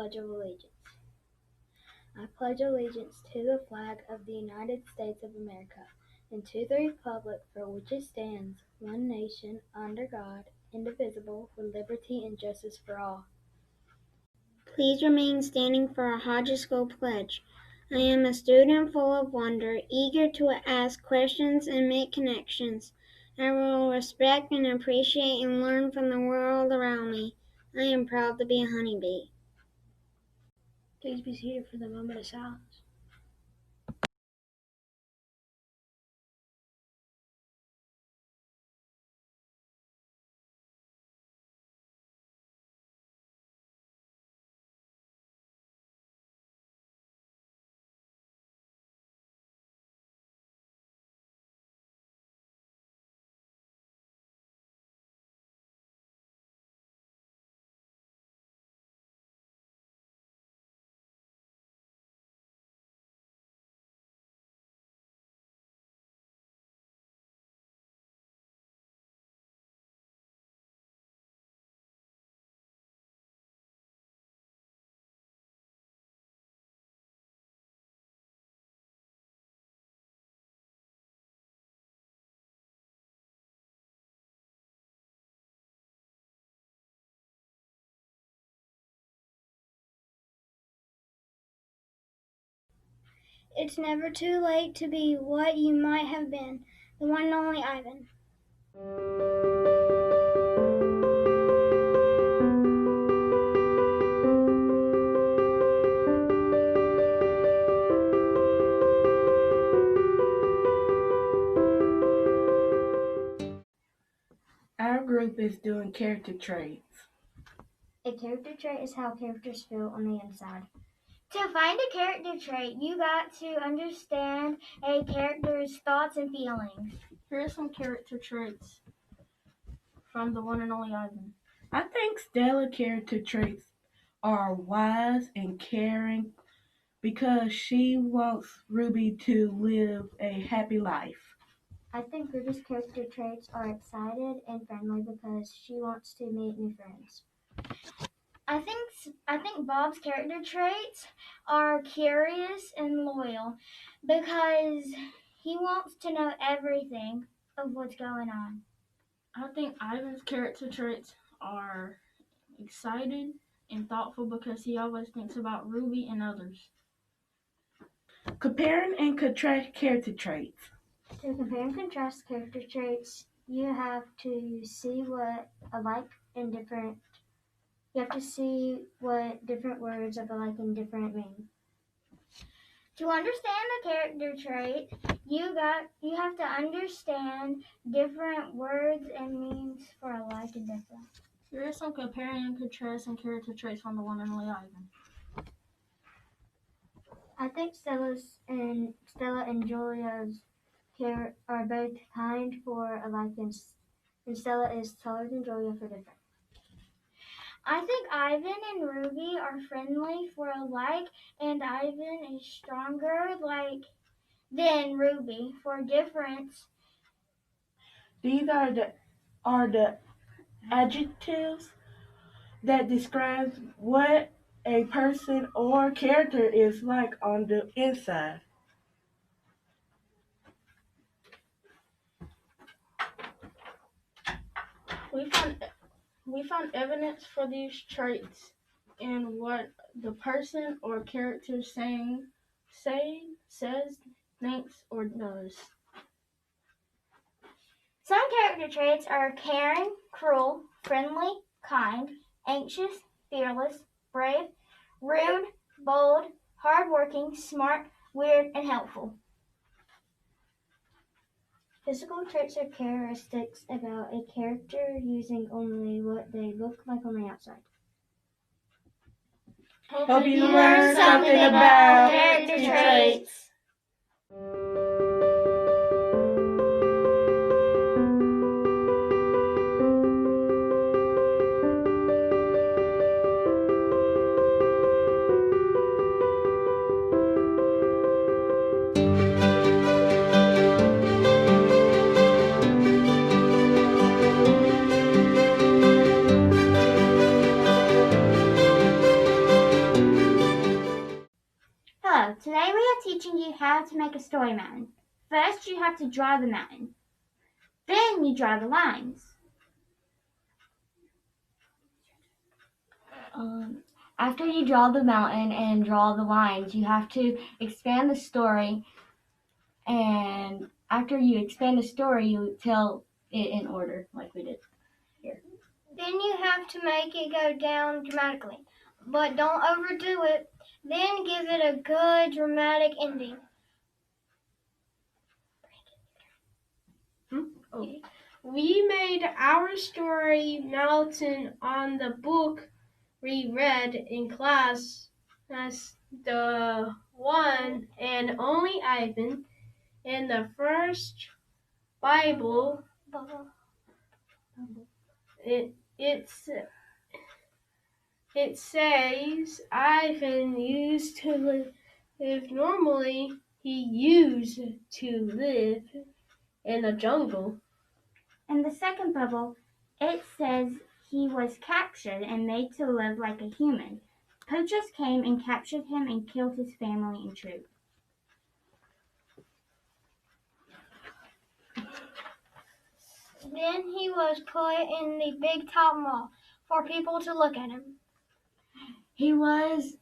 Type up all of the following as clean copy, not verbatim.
Pledge of Allegiance. I pledge allegiance to the flag of the United States of America and to the republic for which it stands, one nation, under God, indivisible, with liberty and justice for all. Please remain standing for our Hodges School pledge. I am a student full of wonder, eager to ask questions and make connections. I will respect and appreciate and learn from the world around me. I am proud to be a honeybee. Please be seated for the moment of silence. It's never too late to be what you might have been, the one and only Ivan. Our group is doing character traits. A character trait is how characters feel on the inside. To find a character trait, you got to understand a character's thoughts and feelings. Here are some character traits from the one and only Ivan. I think Stella's character traits are wise and caring because she wants Ruby to live a happy life. I think Ruby's character traits are excited and friendly because she wants to meet new friends. I think Bob's character traits are curious and loyal because he wants to know everything of what's going on. I think Ivan's character traits are excited and thoughtful because he always thinks about Ruby and others. Comparing and contrast character traits. To compare and contrast character traits, you have to see what alike and different. You have to see what different words of alike and different mean. To understand a character trait, you have to understand different words and meanings for alike and different. Here are some comparing and contrasting character traits from the one and only Ivan. I think Stella and Julia's are both kind for alike, and Stella is taller than Julia for different. I think Ivan and Ruby are friendly for alike, and Ivan is stronger than Ruby for difference. These are the adjectives that describe what a person or character is like on the inside. We found evidence for these traits in what the person or character says, thinks, or does. Some character traits are caring, cruel, friendly, kind, anxious, fearless, brave, rude, bold, hardworking, smart, weird, and helpful. Physical traits are characteristics about a character using only what they look like on the outside. Hope you learned something about character traits. story mountain. First, you have to draw the mountain. Then you draw the lines. After you draw the mountain and draw the lines, you have to expand the story. And after you expand the story, you tell it in order, like we did here. Then you have to make it go down dramatically, but don't overdo it. Then give it a good dramatic ending. We made our story mountain on the book we read in class as the one and only Ivan in the first Bible. It says Ivan used to live normally. He used to live in the jungle. In the second bubble, it says he was captured and made to live like a human. Poachers came and captured him and killed his family and troop. Then he was put in the big top mall for people to look at him. He was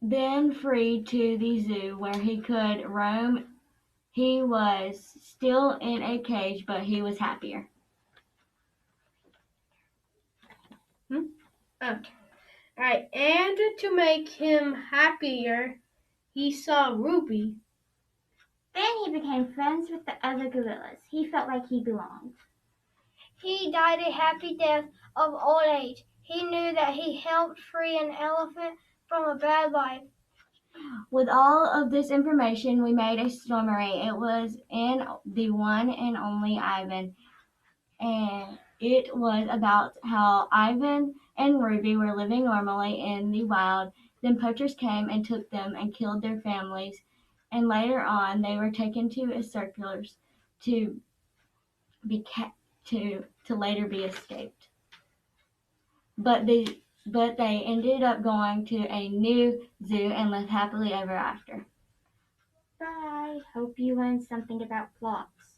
then freed to the zoo where he could roam. He was still in a cage, but he was happier. Alright, and to make him happier, he saw Ruby. Then he became friends with the other gorillas. He felt like he belonged. He died a happy death of old age. He knew that he helped free an elephant from a bad life. With all of this information, we made a summary. It was in the one and only Ivan, and it was about how Ivan and Ruby were living normally in the wild. Then poachers came and took them and killed their families, and later on they were taken to circulars to later be escaped. But they ended up going to a new zoo and lived happily ever after. Bye. Hope you learned something about flocks.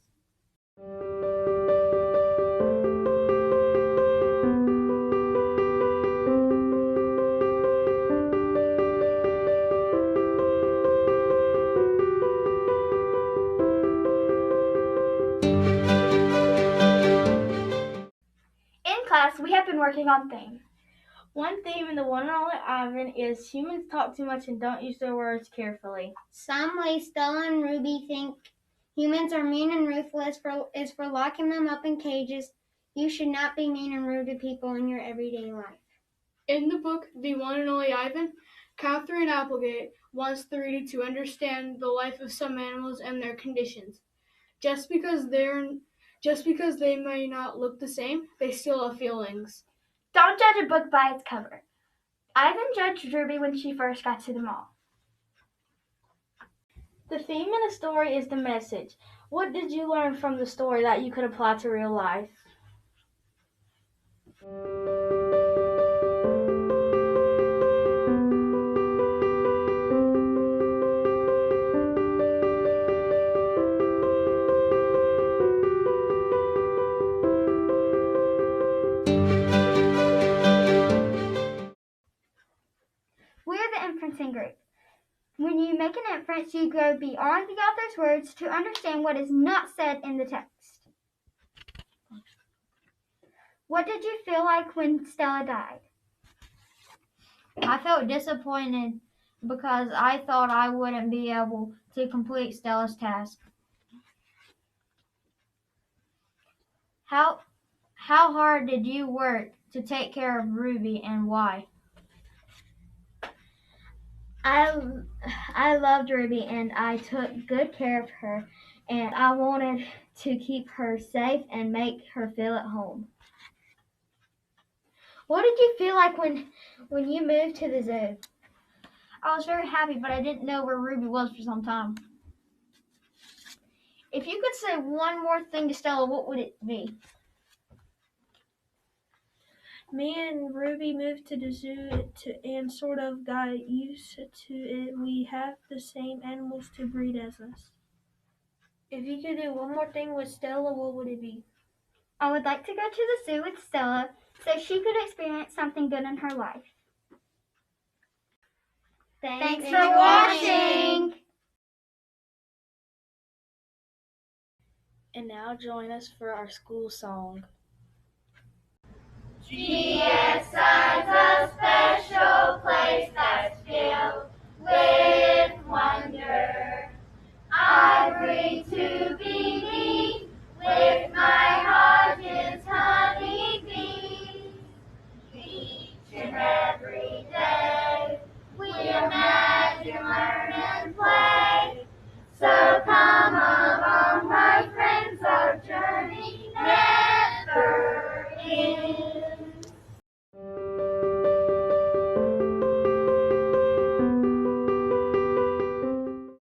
In class, we have been working on themes. One theme in the one and only Ivan is humans talk too much and don't use their words carefully. Some way Stella and Ruby think humans are mean and ruthless is for locking them up in cages. You should not be mean and rude to people in your everyday life. In the book, The One and Only Ivan, Catherine Applegate wants the reader to understand the life of some animals and their conditions. Just because they may not look the same, they still have feelings. Don't judge a book by its cover. Ivan judged Ruby when she first got to the mall. The theme in a story is the message. What did you learn from the story that you could apply to real life? We're the inferencing group. When you make an inference, you go beyond the author's words to understand what is not said in the text. What did you feel like when Stella died? I felt disappointed because I thought I wouldn't be able to complete Stella's task. How hard did you work to take care of Ruby and why? I loved Ruby and I took good care of her, and I wanted to keep her safe and make her feel at home. What did you feel like when you moved to the zoo? I was very happy, but I didn't know where Ruby was for some time. If you could say one more thing to Stella, what would it be? Me and Ruby moved to the zoo and sort of got used to it. We have the same animals to breed as us. If you could do one more thing with Stella, what would it be? I would like to go to the zoo with Stella so she could experience something good in her life. Thanks for watching! And now join us for our school song. GSI's a special place that's filled with wonder. I breathe